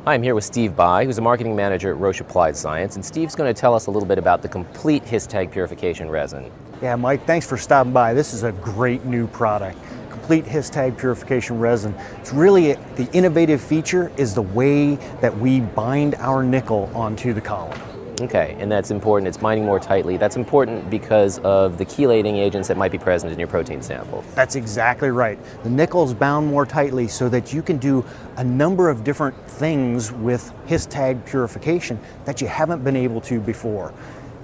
Hi, I'm here with Steve Bai, who's a marketing manager at Roche Applied Science, and Steve's going to tell us a little bit about the cOmplete His Tag Purification Resin. Yeah, Mike, thanks for stopping by. This is a great new product. cOmplete His Tag Purification Resin. It's really, the innovative feature is the way that we bind our nickel onto the column. Okay, and that's important. It's binding more tightly. That's important because of the chelating agents that might be present in your protein sample. That's exactly right. The nickel is bound more tightly so that you can do a number of different things with His Tag purification that you haven't been able to before.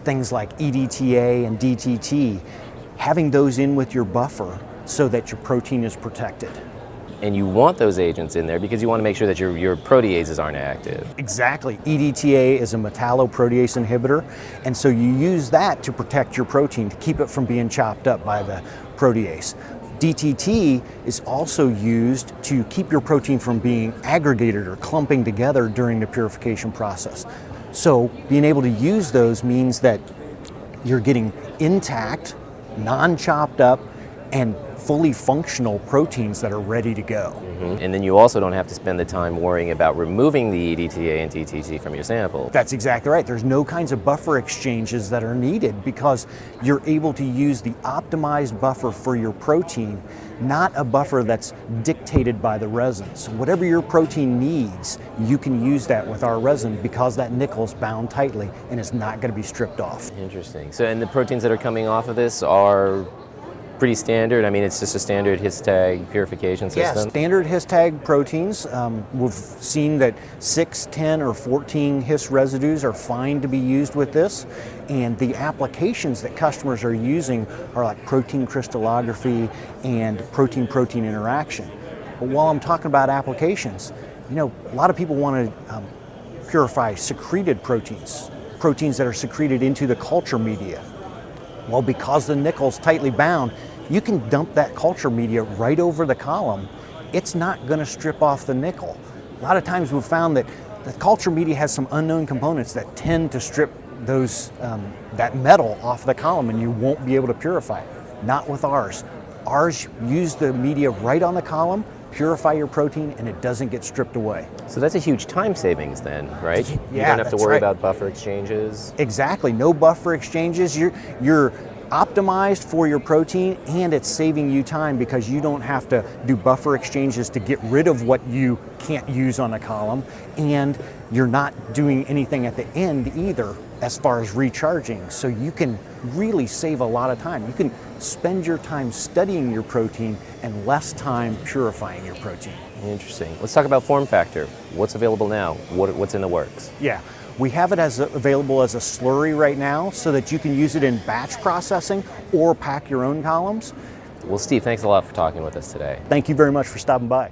Things like EDTA and DTT, having those in with your buffer so that your protein is protected. And you want those agents in there because you want to make sure that your proteases aren't active. Exactly. EDTA is a metalloprotease inhibitor, and so you use that to protect your protein, to keep it from being chopped up by the protease. DTT is also used to keep your protein from being aggregated or clumping together during the purification process. So being able to use those means that you're getting intact, non-chopped up, and fully functional proteins that are ready to go. And then you also don't have to spend the time worrying about removing the EDTA and DTT from your sample. That's exactly right. There's no kinds of buffer exchanges that are needed because you're able to use the optimized buffer for your protein, not a buffer that's dictated by the resin. So whatever your protein needs, you can use that with our resin because that nickel's bound tightly and it's not going to be stripped off. Interesting. So, and the proteins that are coming off of this are pretty standard? I mean, it's just a standard His Tag purification system? Yeah, standard His Tag proteins. We've seen that 6, 10, or 14 His residues are fine to be used with this. And the applications that customers are using are like protein crystallography and protein-protein interaction. But while I'm talking about applications, you know, a lot of people want to purify secreted proteins, proteins that are secreted into the culture media. Well, because the nickel's tightly bound, you can dump that culture media right over the column. It's not going to strip off the nickel. A lot of times we've found that the culture media has some unknown components that tend to strip those that metal off the column, and you won't be able to purify it. Not with ours. Ours use the media right on the column, purify your protein, and it doesn't get stripped away. So that's a huge time savings then, right? Yeah, you don't have to worry right. about buffer exchanges. Exactly, no buffer exchanges. You're optimized for your protein, and it's saving you time because you don't have to do buffer exchanges to get rid of what you can't use on a column, and you're not doing anything at the end either as far as recharging. So you can really save a lot of time. You can spend your time studying your protein and less time purifying your protein. Interesting. Let's talk about form factor. What's available now? What's in the works? Yeah. We have it available as a slurry right now so that you can use it in batch processing or pack your own columns. Well, Steve, thanks a lot for talking with us today. Thank you very much for stopping by.